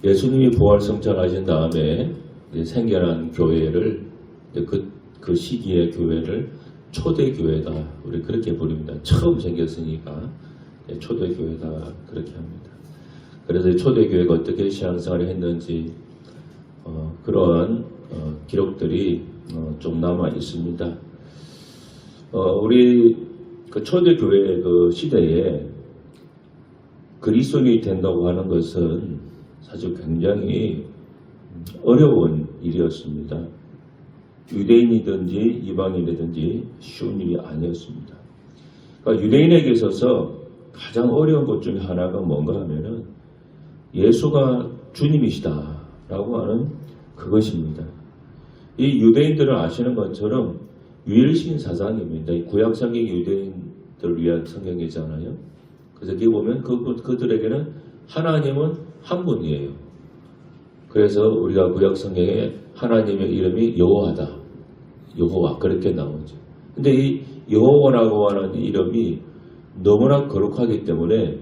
예수님이 부활성찰하신 다음에 생겨난 교회를 그 시기의 교회를 초대교회다. 우리 그렇게 부릅니다. 처음 생겼으니까 초대교회다 그렇게 합니다. 그래서 초대교회가 어떻게 신앙생활을 했는지 그런 기록들이 좀 남아 있습니다. 우리 그 초대교회 그 시대에 그리스도인이 된다고 하는 것은 사실 굉장히 어려운 일이었습니다. 유대인이든지 이방인이든지 쉬운 일이 아니었습니다. 그러니까 유대인에게 있어서 가장 어려운 것 중에 하나가 뭔가 하면은 예수가 주님이시다라고 하는 그것입니다. 이 유대인들은 아시는 것처럼 유일신 사상입니다. 이 구약 성경이 유대인들을 위한 성경이잖아요. 그래서 여기 보면 그들에게는 하나님은 한 분이에요. 그래서 우리가 구약 성경에 하나님의 이름이 여호와다. 여호와 그렇게 나오죠. 근데 이 여호와라고 하는 이름이 너무나 거룩하기 때문에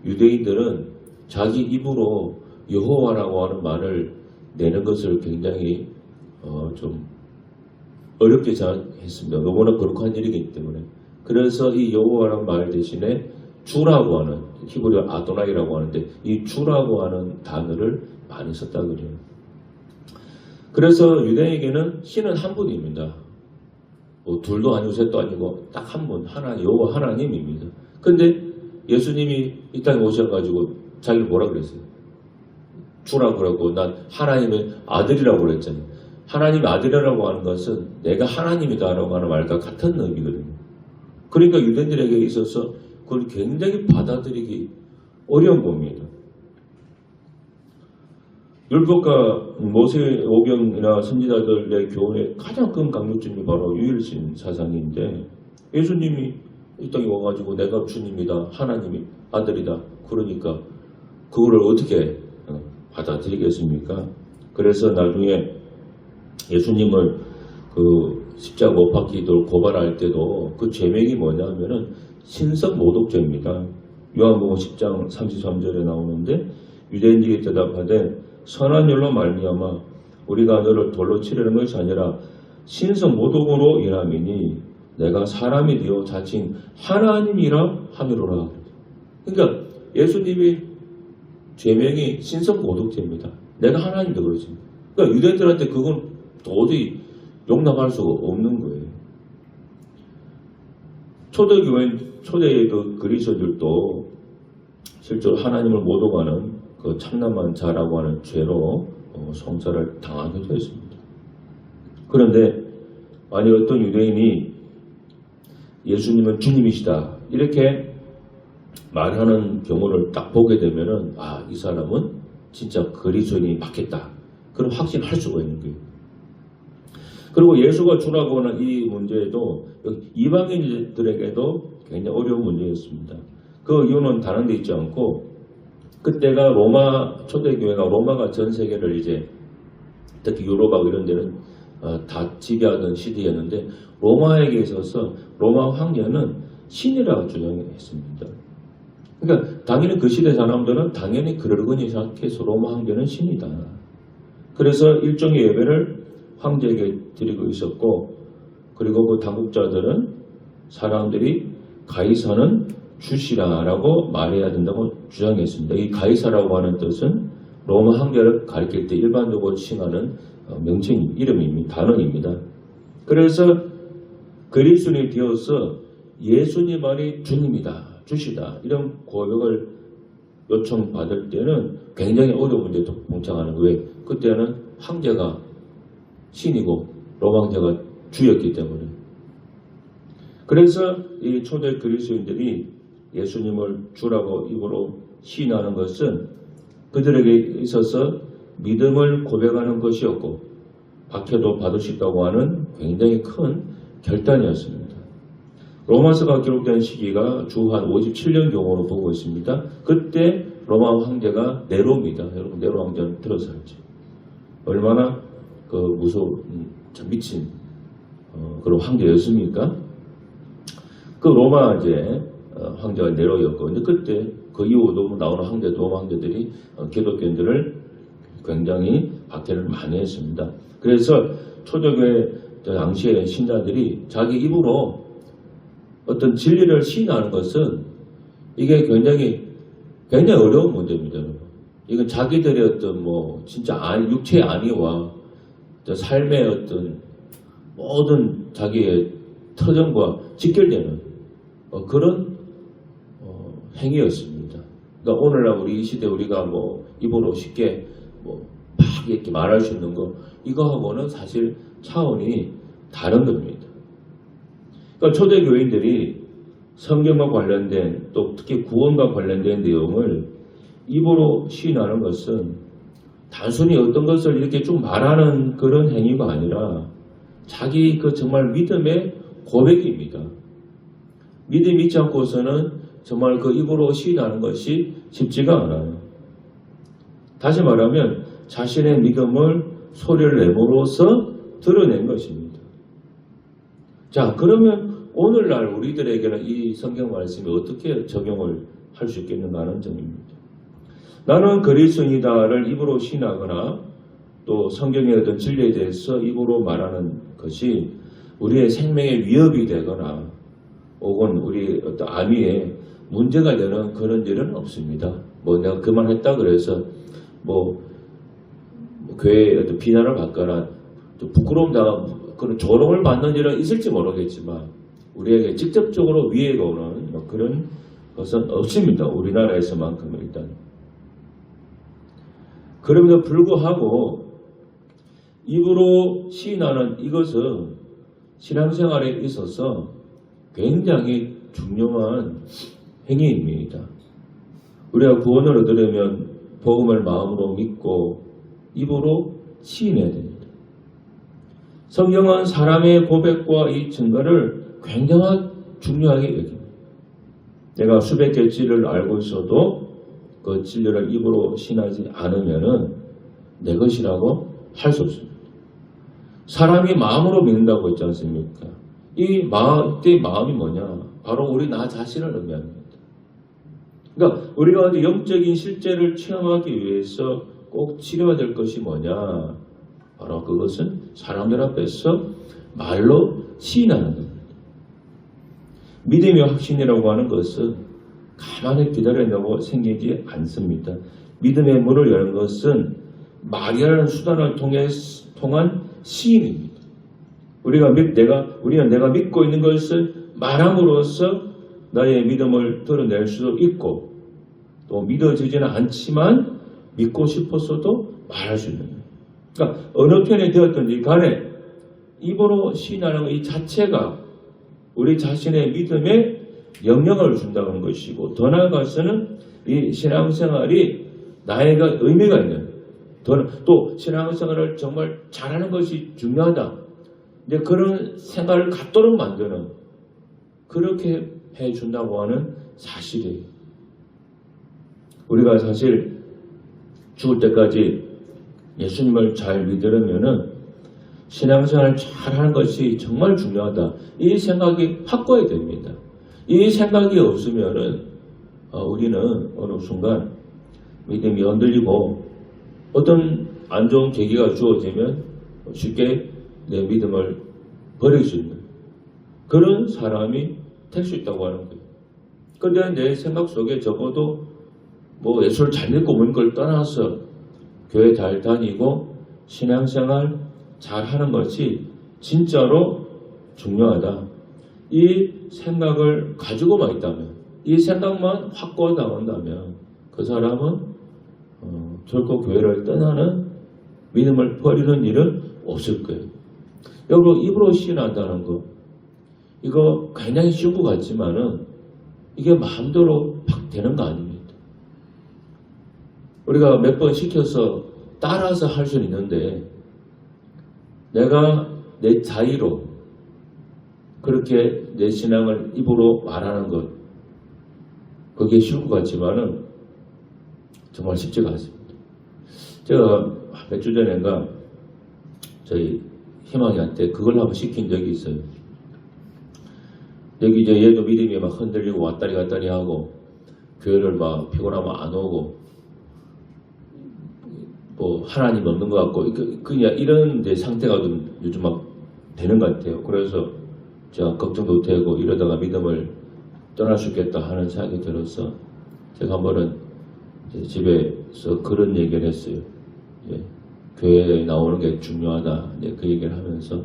유대인들은 자기 입으로 여호와라고 하는 말을 내는 것을 굉장히 좀 어렵게 했습니다. 너무나 거룩한 일이기 때문에. 그래서 이 여호와라는 말 대신에 주라고 하는 히브리어 아도나이라고 하는데 이 주라고 하는 단어를 많이 썼다 그래요. 그래서 유대인에게는 신은 한 분입니다. 뭐 둘도 아니고 셋도 아니고 딱 한 분, 하나님, 여호와 하나님입니다. 근데 예수님이 이 땅에 오셔가지고 자기를 뭐라 그랬어요? 주라고 그러고 난 하나님의 아들이라고 그랬잖아요. 하나님의 아들이라고 하는 것은 내가 하나님이다라고 하는 말과 같은 의미거든요. 그러니까 유대인들에게 있어서 그걸 굉장히 받아들이기 어려운 겁니다. 율법과 모세 오경이나 선지자들의 교훈의 가장 큰 강조점이 바로 유일신 사상인데 예수님이 이 땅에 와가지고 내가 주님이다, 하나님이 아들이다. 그러니까 그거를 어떻게 받아들이겠습니까? 그래서 나중에 예수님을 그 십자가 못 박히도록 고발할 때도 그 죄명이 뭐냐면은 신성모독죄입니다. 요한복음 10장 33절에 나오는데 유대인들이 대답하되 선한 일로 말미암아 우리가 너를 돌로 치려는 것이 아니라 신성모독으로 인함이니 내가 사람이 되어 자칭 하나님이라 함이로라. 그러니까 예수님이 죄명이 신성모독죄입니다. 내가 하나님도 그러지. 그러니까 유대인들한테 그건 도저히 용납할 수가 없는 거예요. 초대의 그 그리스도들도 실제로 하나님을 모독하는 그 참남한 자라고 하는 죄로 송사를 당하기도 했습니다. 그런데 만약 어떤 유대인이 예수님은 주님이시다 이렇게 말하는 경우를 딱 보게 되면은 이 사람은 진짜 그리스도인이 맞겠다. 그런 확신할 수가 있는 거예요. 그리고 예수가 주라고 하는 이 문제도 이방인들에게도 굉장히 어려운 문제였습니다. 그 이유는 다른 데 있지 않고 그때가 로마 초대교회가 로마가 전 세계를 이제 특히 유럽하고 이런 데는 다 지배하던 시대였는데 로마에게 있어서 로마 황제는 신이라고 주장했습니다. 그러니까 당연히 그 시대 사람들은 당연히 그러거니 생각해서 로마 황제는 신이다. 그래서 일종의 예배를 황제에게 드리고 있었고 그리고 그 당국자들은 사람들이 가이사는 주시라라고 말해야 된다고 주장했습니다. 이 가이사라고 하는 뜻은 로마 황제를 가리킬 때 일반적으로 칭하는 명칭, 이름입니다. 단어입니다. 그래서 그리스도인이 되어서 예수님만이 주님이다, 주시다 이런 고백을 요청받을 때는 굉장히 어려운 문제도 봉착하는 거예요. 왜? 그때는 황제가 신이고 로마 황제가 주였기 때문에. 그래서 이 초대 그리스도인들이 예수님을 주라고 입으로 시인하는 것은 그들에게 있어서 믿음을 고백하는 것이었고 박해도 받을 수 있다고 하는 굉장히 큰 결단이었습니다. 로마서가 기록된 시기가 주 한 57년경으로 보고 있습니다. 그때 로마 황제가 네로입니다. 여러분 네로 황제는 들어서 알죠. 얼마나 그 미친 그런 황제였습니까? 그 로마 이제 황제가 네로였고, 근데 그때 그 이후도 나오는 황제, 로마 황제들이 기독교인들을 굉장히 박해를 많이 했습니다. 그래서 초대교회 당시의 신자들이 자기 입으로 어떤 진리를 시인하는 것은 이게 굉장히 어려운 문제입니다. 이건 자기들의 어떤 진짜 육체의 안위와 삶의 어떤 모든 자기의 터전과 직결되는 그런 행위였습니다. 그러니까 오늘날 우리 이 시대 우리가 입으로 쉽게 막 이렇게 말할 수 있는 거 이거하고는 사실 차원이 다른 겁니다. 그러니까 초대 교인들이 성경과 관련된 또 특히 구원과 관련된 내용을 입으로 시인하는 것은 단순히 어떤 것을 이렇게 쭉 말하는 그런 행위가 아니라 자기 그 정말 믿음의 고백입니다. 믿음이 있지 않고서는 정말 그 입으로 시인하는 것이 쉽지가 않아요. 다시 말하면 자신의 믿음을 소리를 내므로써 드러낸 것입니다. 자, 그러면 오늘날 우리들에게는 이 성경 말씀이 어떻게 적용을 할 수 있겠는가 하는 점입니다. 나는 그리스도인이다를 입으로 시인하거나 또 성경의 어떤 진리에 대해서 입으로 말하는 것이 우리의 생명에 위협이 되거나 혹은 우리 어떤 안위에 문제가 되는 그런 일은 없습니다. 내가 그만했다 그래서 교회에 어떤 비난을 받거나 또 부끄러움 당한 그런 조롱을 받는 일은 있을지 모르겠지만 우리에게 직접적으로 위해가 오는 그런 것은 없습니다. 우리나라에서만큼은 일단. 그럼에도 불구하고 입으로 시인하는 이것은 신앙생활에 있어서 굉장히 중요한 행위입니다. 우리가 구원을 얻으려면 복음을 마음으로 믿고 입으로 시인해야 됩니다. 성경은 사람의 고백과 이 증거를 굉장히 중요하게 여깁니다. 내가 수백 개 진리를 알고 있어도 그 진리를 입으로 시인하지 않으면 내 것이라고 할 수 없습니다. 사람이 마음으로 믿는다고 했지 않습니까? 이 마음이 뭐냐? 바로 우리 나 자신을 의미합니다. 그러니까 우리가 어디 영적인 실제를 체험하기 위해서 꼭 치료해야 될 것이 뭐냐? 바로 그것은 사람들 앞에서 말로 시인하는 겁니다. 믿음의 확신이라고 하는 것은 가만히 기다린다고 생기지 않습니다. 믿음의 문을 여는 것은 말이라는 수단을 통한 시인입니다. 우리는 내가 믿고 있는 것을 말함으로써 나의 믿음을 드러낼 수도 있고 또 믿어지지는 않지만 믿고 싶어서도 말할 수 있는 거예요. 그러니까 어느 편이 되었든지 간에 입으로 시인하는 이 자체가 우리 자신의 믿음에 영향을 준다는 것이고 더 나아가서는 이 신앙생활이 나에게 의미가 있는 또 신앙생활을 정말 잘하는 것이 중요하다. 이제 그런 생각을 갖도록 만드는 그렇게 해준다고 하는 사실이에요. 우리가 사실 죽을 때까지 예수님을 잘 믿으려면은 신앙생활을 잘하는 것이 정말 중요하다. 이 생각이 확고해야 됩니다. 이 생각이 없으면은 우리는 어느 순간 믿음이 흔들리고 어떤 안 좋은 계기가 주어지면 쉽게 내 믿음을 버릴 수 있는 그런 사람이 될 수 있다고 하는 거예요. 그런데 내 생각 속에 적어도 예수를 잘 믿고 못 걸 떠나서 교회 잘 다니고 신앙생활 잘 하는 것이 진짜로 중요하다. 이 생각을 가지고만 있다면, 이 생각만 확고하다면 그 사람은 결코 교회를 떠나는 믿음을 버리는 일은 없을 거예요. 여러분 입으로 시인한다는 거 이거 굉장히 쉬운 것 같지만은 이게 마음대로 막 되는 거 아닙니다. 우리가 몇 번 시켜서 따라서 할 수는 있는데 내가 내 자의로 그렇게 내 신앙을 입으로 말하는 것 그게 쉬운 것 같지만은 정말 쉽지가 않습니다. 제가 몇 주 전인가 저희 희망이한테 그걸 한번 시킨 적이 있어요. 여기 이제 얘도 믿음이 막 흔들리고 왔다리 갔다리 하고 교회를 막 피곤하면 안 오고 뭐 하나님 없는 것 같고 그냥 이런 이제 상태가 좀 요즘 막 되는 것 같아요. 그래서 제가 걱정도 되고 이러다가 믿음을 떠날 수 있겠다 하는 생각이 들어서 제가 한 번은 집에서 그런 얘기를 했어요. 교회에 나오는 게 중요하다. 그 얘기를 하면서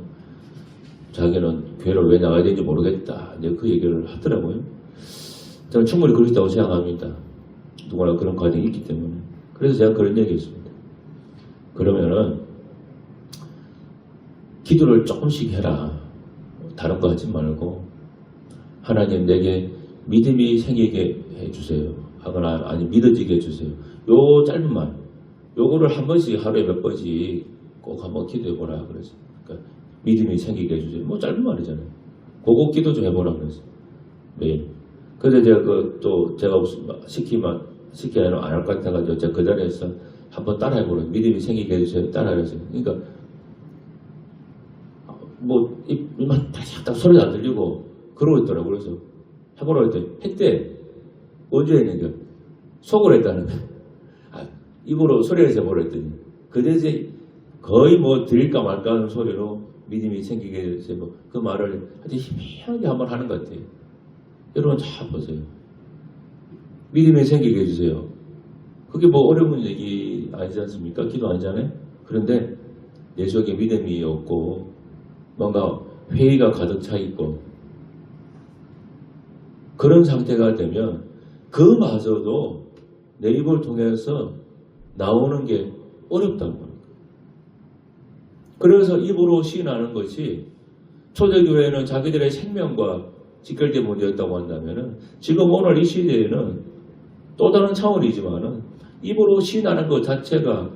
자기는 교회를 왜 나가야 되는지 모르겠다. 그 얘기를 하더라고요. 저는 충분히 그럴 수 있다고 생각합니다. 누구나 그런 과정이 있기 때문에. 그래서 제가 그런 얘기 했습니다. 그러면은 기도를 조금씩 해라. 다른 거 하지 말고 하나님 내게 믿음이 생기게 해주세요. 하거나 아니 믿어지게 해주세요. 요 짧은 말 요거를 한 번씩 하루에 몇 번씩 꼭 한번 기도해보라 그래서 그러니까 믿음이 생기게 해주세요. 뭐 짧은 말이잖아요. 그거 기도 좀 해보라 그래서 매일. 그래서 제가 또 제가 시키면 안 할 것 같아가지고 제가 그 자리에서 한번 따라해보라. 믿음이 생기게 해주세요. 따라해주세요. 그러니까 뭐 입만 딱 소리가 안 들리고 그러고 있더라고요. 그래서 해보라고 했더니 했대. 언제 했는가? 속으로 했다는 거야. 입으로 소리에서 해보라 했더니 그 대신 거의 뭐 드릴까 말까 하는 소리로 믿음이 생기게 해주세요. 뭐 그 말을 아주 희미하게 한번 하는 것 같아요. 여러분 잘 보세요. 믿음이 생기게 해주세요. 그게 뭐 어려운 얘기 아니지 않습니까? 기도 아니잖아요? 그런데 내 속에 믿음이 없고 뭔가 회의가 가득 차 있고 그런 상태가 되면 그마저도 내 입을 통해서 나오는 게 어렵다는 겁니다. 그래서 입으로 시인하는 것이 초대교회는 자기들의 생명과 직결된 문제였다고 한다면 지금 오늘 이 시대에는 또 다른 차원이지만은 입으로 시인하는 것 자체가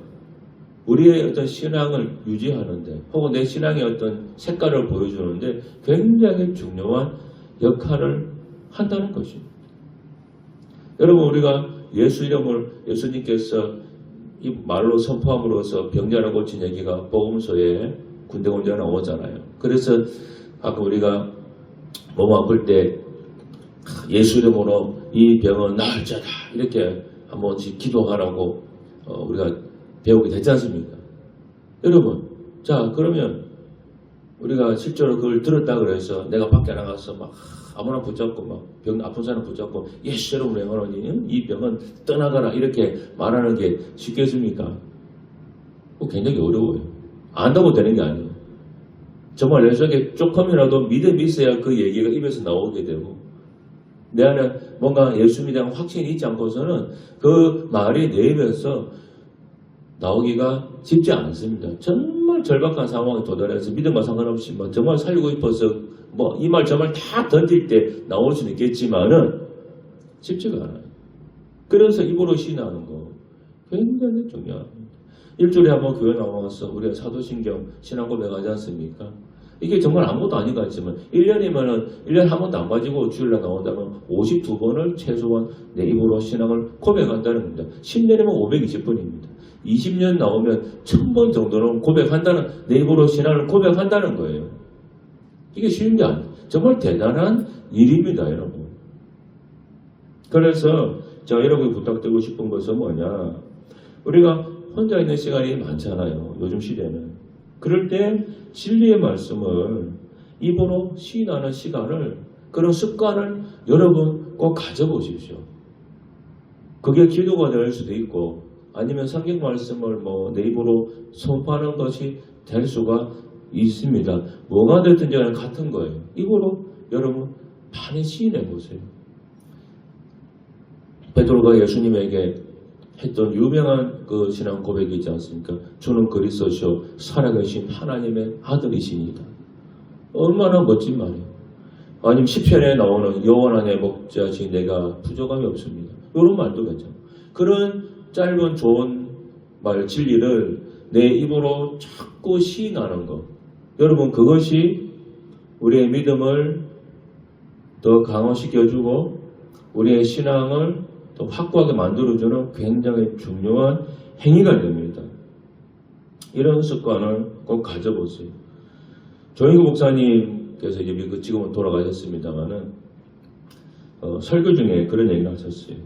우리의 어떤 신앙을 유지하는데 혹은 내 신앙의 어떤 색깔을 보여주는데 굉장히 중요한 역할을 한다는 것입니다. 여러분 우리가 예수 이름을 예수님께서 이 말로 선포함으로써 병자를 고친 얘기가 복음서에 군데군데 나오잖아요. 그래서 아까 우리가 몸 아플 때 예수 이름으로 이 병은 나을자다 이렇게 한 번씩 기도하라고 우리가 배우게 됐지 않습니까? 여러분 자 그러면 우리가 실제로 그걸 들었다 그래서 내가 밖에 나가서 막 아무나 붙잡고 막 병 아픈 사람 붙잡고 예수 이름으로 행하노니 이 병은 떠나가라 이렇게 말하는 게 쉽겠습니까? 굉장히 어려워요. 안다고 되는 게 아니에요. 정말 내 속에 조금이라도 믿음이 있어야 그 얘기가 입에서 나오게 되고 내 안에 뭔가 예수님에 대한 확신이 있지 않고서는 그 말이 내 입에서 나오기가 쉽지 않습니다. 정말 절박한 상황에 도달해서 믿음과 상관없이 뭐 정말 살리고 싶어서 뭐 이 말 저 말 다 던질 때 나올 수는 있겠지만은 쉽지가 않아요. 그래서 입으로 시인하는 거 굉장히 중요합니다. 일주일에 한번 교회 나와서 우리가 사도신경 신앙 고백하지 않습니까? 이게 정말 아무것도 아닌 것 같지만 1년이면은 1년에 한 번도 안 가지고 주일날 나온다면 52번을 최소한 내 입으로 신앙을 고백한다는 겁니다. 10년이면 520번입니다. 20년 나오면 1000번 정도는 고백한다는 내 입으로 신앙을 고백한다는 거예요. 이게 쉬운 게 아니에요. 정말 대단한 일입니다, 여러분. 그래서 제가 여러분이 부탁드리고 싶은 것은 뭐냐? 우리가 혼자 있는 시간이 많잖아요. 요즘 시대는. 그럴 때 진리의 말씀을 입으로 시인하는 시간을 그런 습관을 여러분 꼭 가져보십시오. 그게 기도가 될 수도 있고 아니면 성경 말씀을 뭐 내 입으로 선포하는 것이 될 수가 있습니다. 뭐가 됐든지 간에 같은 거예요. 입으로 여러분 많이 시인해 보세요. 베드로가 예수님에게 했던 유명한 그 신앙 고백이 있지 않습니까? 주는 그리스도시요 살아계신 하나님의 아들이십니다. 얼마나 멋진 말이에요. 아니면 시편에 나오는 여호와의 목자지 내가 부족함이 없습니다. 이런 말도 괜찮아요. 그런 짧은 좋은 말 진리를 내 입으로 자꾸 시인하는 것. 여러분 그것이 우리의 믿음을 더 강화시켜주고 우리의 신앙을 더 확고하게 만들어주는 굉장히 중요한 행위가 됩니다. 이런 습관을 꼭 가져보세요. 조인구 목사님께서 이제 지금은 돌아가셨습니다만은 설교 중에 그런 얘기를 하셨어요.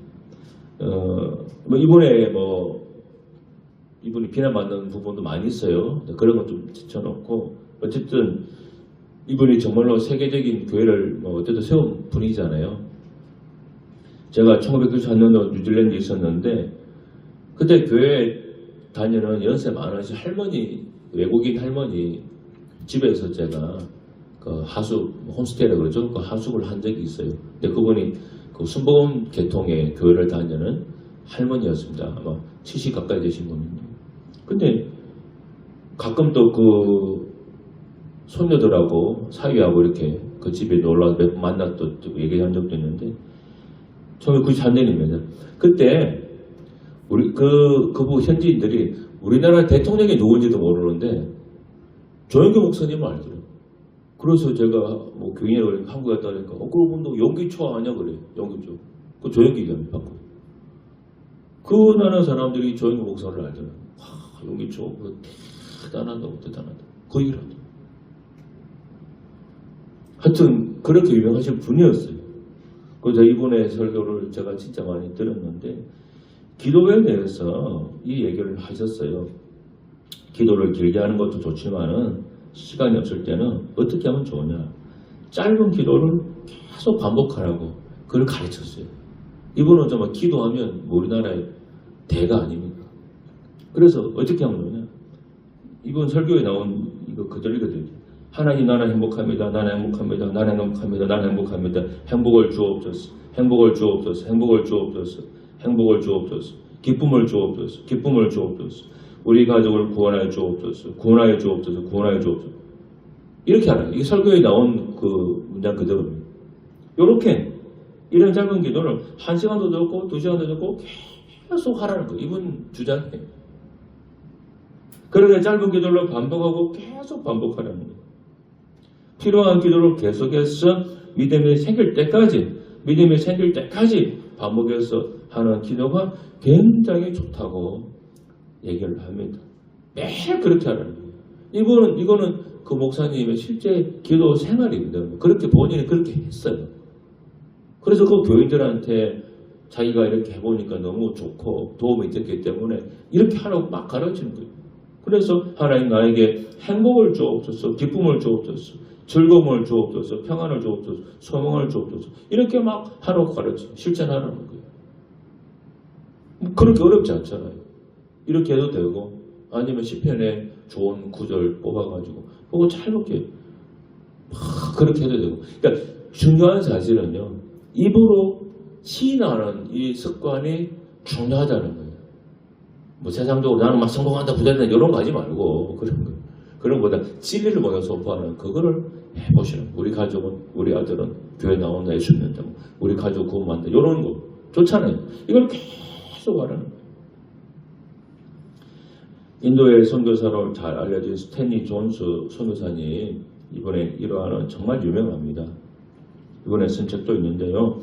뭐 이번에 뭐 이분이 비난받는 부분도 많이 있어요. 그런 건 좀 제쳐놓고 어쨌든 이분이 정말로 세계적인 교회를 어쨌든 세운 분이잖아요. 제가 1994년도 뉴질랜드에 있었는데 그때 교회 다니는 연세 많으신 할머니, 외국인 할머니 집에서 제가 그 하숙, 홈스테이라고 그러죠. 그 하숙을 한 적이 있어요. 근데 그분이 그 순복음 계통의 교회를 다니는 할머니였습니다. 아마 70 가까이 되신 분인데. 근데 가끔 또 그 손녀들하고 사위하고 이렇게 그 집에 놀러와서 몇 번 만났던 얘기한 적도 있는데 1993년입니다. 그때 우리 그부 현지인들이 우리나라 대통령이 누군지도 모르는데 조영규 목사님을 알더라고요. 그래서 제가 뭐 교인을 한국에 갔다 오니까 그러고 보면 용기초 아냐 그래. 용기초. 그 조영기가 바꿔. 그 나라 사람들이 조영규 목사를 알더라고요. 용기초 대단하다고 대단하다. 그 얘기를 하더라고요. 하여튼 그렇게 유명하신 분이었어요. 그래서 이분의 설교를 제가 진짜 많이 들었는데 기도에 대해서 이 얘기를 하셨어요. 기도를 길게 하는 것도 좋지만은 시간이 없을 때는 어떻게 하면 좋으냐. 짧은 기도를 계속 반복하라고 그걸 가르쳤어요. 이분은 정말 기도하면 우리나라의 대가 아닙니까? 그래서 어떻게 하면 좋으냐. 이분 설교에 나온 이거 그대로 읽어드릴게요. 하나님 나는 행복합니다. 나는 행복합니다. 나는 행복합니다. 나는 행복합니다. 행복을 주옵소서. 행복을 주옵소서. 행복을 주옵소서. 행복을 주옵소서. 기쁨을 주옵소서. 기쁨을 주옵소서. 우리 가족을 구원하여 주옵소서. 구원하여 주옵소서. 구원하여 주옵소서. 이렇게 하라. 이게 설교에 나온 그 문장 그대로입니다. 요렇게 이런 짧은 기도를 1시간도 듣고 2시간도 듣고 계속 하라는 거예요. 이분 주장이에요. 그렇게 짧은 기도를 반복하고 계속 반복하라는 거예요. 필요한 기도를 계속해서 믿음이 생길 때까지 반복해서 하는 기도가 굉장히 좋다고 얘기를 합니다. 매일 그렇게 하라는 거예요. 이거는 그 목사님의 실제 기도 생활입니다. 그렇게 본인이 그렇게 했어요. 그래서 그 교인들한테 자기가 이렇게 해보니까 너무 좋고 도움이 됐기 때문에 이렇게 하라고 막 가르치는 거예요. 그래서 하나님 나에게 행복을 주옵소서, 기쁨을 주옵소서, 즐거움을 주옵소서, 평안을 주옵소서, 소망을 주옵소서 이렇게 막 하라고 가르쳐 실천하라는 거예요. 그렇게 어렵지 않잖아요. 이렇게 해도 되고 아니면 시편에 좋은 구절 뽑아가지고 그거 짧게 그렇게 해도 되고. 그러니까 중요한 사실은요. 입으로 시인하는 이 습관이 중요하다는 거예요. 뭐 세상적으로 나는 막 성공한다 부자된다 이런 거 하지 말고 그런 거. 그런 것보다 진리를 먼저 선포하는 그거를 해보시는. 우리 가족은 우리 아들은 교회 나온다 예수 믿는다. 우리 가족 구원받는다 이런 거 좋잖아요. 이걸 계속 하라는 거예요. 인도의 선교사로 잘 알려진 스탠리 존스 선교사님 이번에 일화는 정말 유명합니다. 이번에 쓴 책도 있는데요.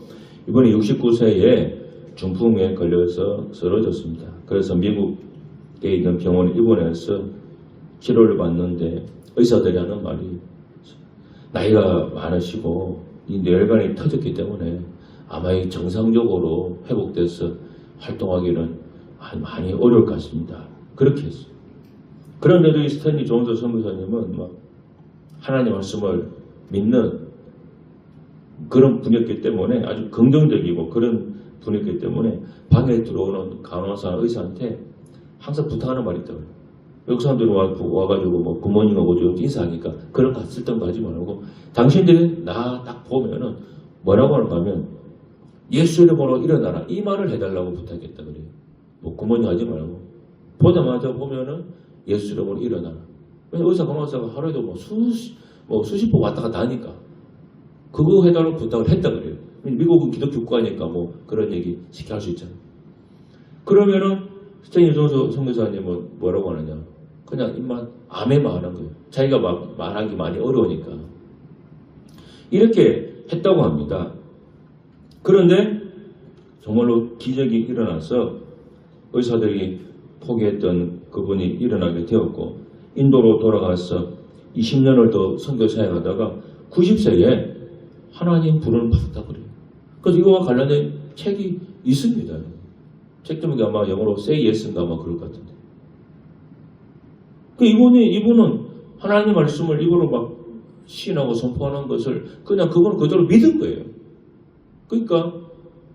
이번에 69세에 중풍에 걸려서 쓰러졌습니다. 그래서 미국에 있는 병원에 입원해서 치료를 받는데 의사들이 하는 말이 나이가 많으시고 이 뇌혈관이 터졌기 때문에 아마 정상적으로 회복돼서 활동하기는 많이 어려울 것 같습니다. 그렇게 했어요. 그런데도 이 스탠리 존스 선교사님은 막 하나님 말씀을 믿는 그런 분이었기 때문에 아주 긍정적이고 그런 분이었기 때문에 방에 들어오는 간호사 의사한테 항상 부탁하는 말이 있더라고요. 외국 사람들이 와가지고 뭐 굿모닝하고 인사하니까 그런 거 쓸데없는 거 하지 말고 당신들이 나 딱 보면은 뭐라고 하는가 하면 예수 이름으로 일어나라 이 말을 해달라고 부탁했다 그래요. 뭐 굿모닝 하지 말고 보자마자 보면은 예수 이름으로 일어나라. 의사 간호사가 하루에도 수십 번 왔다 갔다 하니까 그거 해달라고 부탁을 했다 그래요. 미국은 기독교 국가니까 뭐 그런 얘기 쉽게 할 수 있잖아요. 그러면은 스탠리 존스 선교사님은 뭐라고 하느냐. 그냥 입만 아멘만 하는 거예요. 자기가 막 말하기 많이 어려우니까. 이렇게 했다고 합니다. 그런데 정말로 기적이 일어나서 의사들이 포기했던 그분이 일어나게 되었고 인도로 돌아가서 20년을 더 선교 사역하다가 90세에 하나님 불을 받았다 그래요. 그래서 이거와 관련된 책이 있습니다. 책 제목이 아마 영어로 Say Yes인가 아마 그럴 것 같은데. 이분은 하나님 말씀을 입으로 막 시인하고 선포하는 것을 그냥 그분은 그대로 믿은 거예요. 그러니까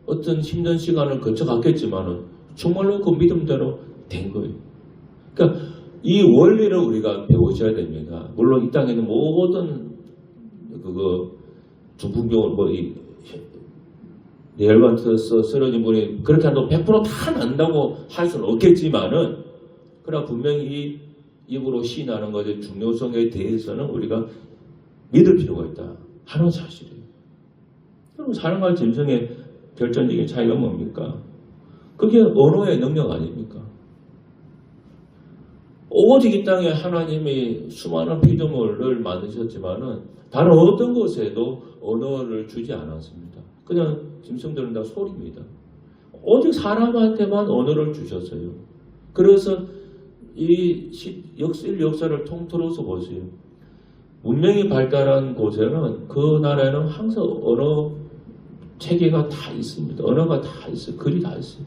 어떤 힘든 시간을 거쳐갔겠지만은 정말로 그 믿음대로 된 거예요. 그러니까 이 원리를 우리가 배우셔야 됩니다. 물론 이 땅에는 모든 중풍병원 뇌혈관에서 쓰러진 분이 그렇게 한다고 100% 다 난다고 할 수는 없겠지만은 그러나 분명히 이 입으로 시인하는 것의 중요성에 대해서는 우리가 믿을 필요가 있다 하는 사실이에요. 그럼 사람과 짐승의 결정적인 차이가 뭡니까? 그게 언어의 능력 아닙니까? 오직 이 땅에 하나님이 수많은 피조물을 만드셨지만은 다른 어떤 곳에도 언어를 주지 않았습니다. 그냥 짐승들은 다 소리입니다. 오직 사람한테만 언어를 주셨어요. 그래서 이 역사를 통틀어서 보세요. 문명이 발달한 곳에는 그 나라에는 항상 언어 체계가 다 있습니다. 언어가 다 있어요. 글이 다 있어요.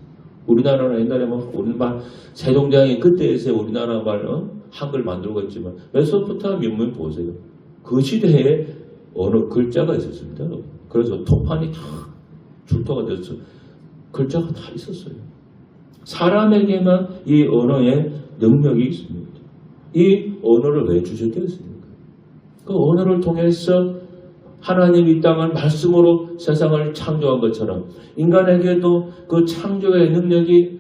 우리나라는 옛날에 우리말 세종대왕이 그때에서 우리나라 말은 한글 만들고 있지만 메소포타미아 문명 보세요. 그 시대에 언어 글자가 있었습니다. 그래서 토판이 다 출토가 돼서 글자가 다 있었어요. 사람에게만 이 언어의 능력이 있습니다. 이 언어를 왜 주셨겠습니까? 그 언어를 통해서 하나님이 이 땅을 말씀으로 세상을 창조한 것처럼 인간에게도 그 창조의 능력이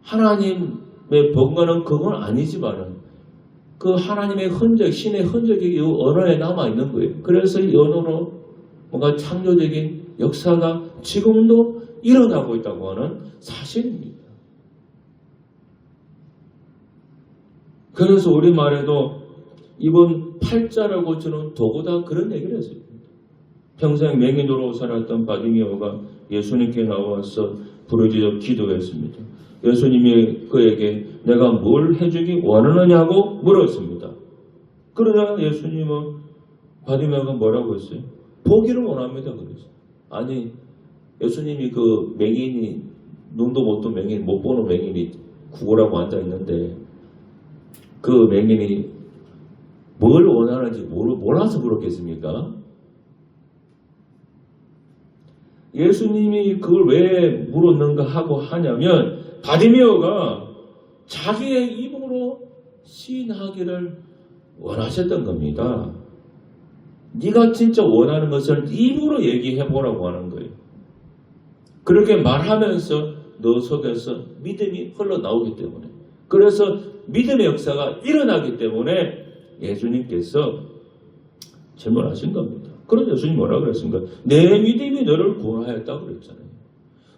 하나님의 번거는 그건 아니지만은 그 하나님의 흔적, 신의 흔적이 이 언어에 남아있는 거예요. 그래서 이 언어로 뭔가 창조적인 역사가 지금도 일어나고 있다고 하는 사실입니다. 그래서 우리말에도 이번 팔자라고 주는 도구다 그런 얘기를 했습니다. 평생 맹인으로 살았던 바디메오가 예수님께 나와서 부르짖어 기도했습니다. 예수님이 그에게 내가 뭘 해주기 원하느냐고 물었습니다. 그러나 예수님은 바디메오가 뭐라고 했어요? 보기를 원합니다. 그랬어요. 아니 예수님이 그 맹인이 눈도 못 뜬 맹인, 못 보는 맹인이 구걸하고 앉아있는데 그 맹인이 뭘 원하는지 몰라서 그렇겠습니까? 예수님이 그걸 왜 물었는가 하고 하냐면 바디메오가 자기의 입으로 시인하기를 원하셨던 겁니다. 네가 진짜 원하는 것을 입으로 얘기해보라고 하는 거예요. 그렇게 말하면서 너 속에서 믿음이 흘러나오기 때문에 그래서 믿음의 역사가 일어나기 때문에 예수님께서 질문하신 겁니다. 그런 예수님 뭐라고 그랬습니까? 내 믿음이 너를 구원하였다고 그랬잖아요.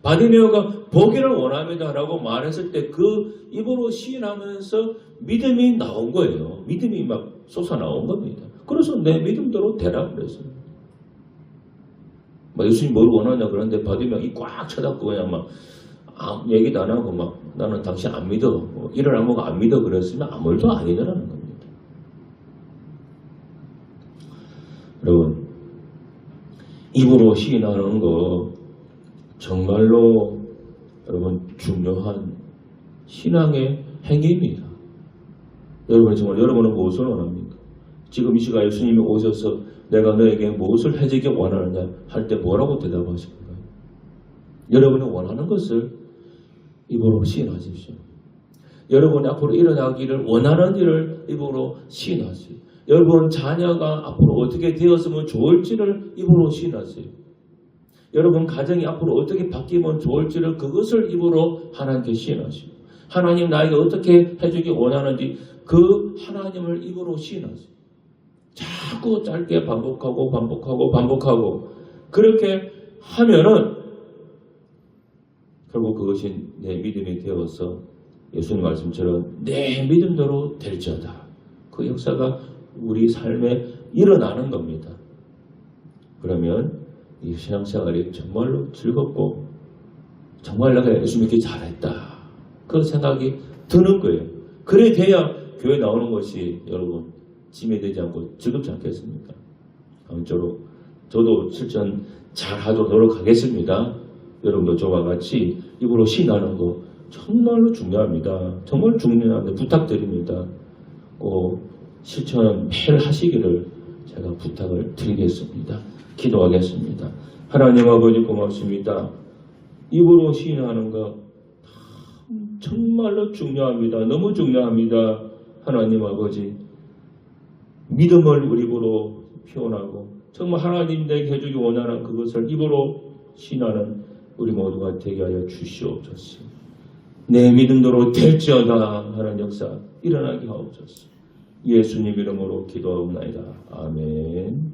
바디메오가 보기를 원합니다라고 말했을 때 그 입으로 시인하면서 믿음이 나온 거예요. 믿음이 막 솟아나온 겁니다. 그래서 내 믿음대로 되라 그랬어요. 막 예수님 뭘 원하냐 그러는데 바디메오가 이 꽉 쳐닫고 그냥 막 얘기도 안 하고 막 나는 당신 안 믿어. 이를 안 보고 안 믿어 그랬으면 아무 일도 아니더라는 겁니다. 여러분 입으로 시인하는 거 정말로 여러분 중요한 신앙의 행위입니다. 여러분 정말 여러분은 무엇을 원합니까? 지금 이 시간 예수님이 오셔서 내가 너에게 무엇을 해주기 원하느냐 할 때 뭐라고 대답하실 건가요? 여러분이 원하는 것을 입으로 시인하십시오. 여러분이 앞으로 일어나기를 원하는 일을 입으로 시인하세요. 여러분 자녀가 앞으로 어떻게 되었으면 좋을지를 입으로 시인하세요. 여러분 가정이 앞으로 어떻게 바뀌면 좋을지를 그것을 입으로 하나님께 시인하시고 하나님 나에게 어떻게 해주기 원하는지 그 하나님을 입으로 시인하세요. 자꾸 짧게 반복하고 그렇게 하면은 결국 그것이 내 믿음이 되어서 예수님 말씀처럼 내 믿음대로 될지어다. 그 역사가 우리 삶에 일어나는 겁니다. 그러면 이 신앙생활이 정말로 즐겁고 정말 내가 예수 믿기 잘했다. 그 생각이 드는 거예요. 그래 돼야 교회 나오는 것이 여러분 짐이 되지 않고 즐겁지 않겠습니까? 아무쪼록 저도 실천 잘하도록 노력하겠습니다. 여러분도 저와 같이 입으로 시인하는 거 정말로 중요합니다. 정말 중요한데 부탁드립니다. 꼭 실천 매일 하시기를 제가 부탁을 드리겠습니다. 기도하겠습니다. 하나님 아버지 고맙습니다. 입으로 시인하는 것 정말로 중요합니다. 너무 중요합니다. 하나님 아버지 믿음을 우리 입으로 표현하고 정말 하나님 내게 해주기 원하는 그것을 입으로 시인하는 우리 모두가 되게 하여 주시옵소서. 내 믿음대로 될지어다 하는 역사 일어나게 하옵소서. 예수님 이름으로 기도하옵나이다. 아멘.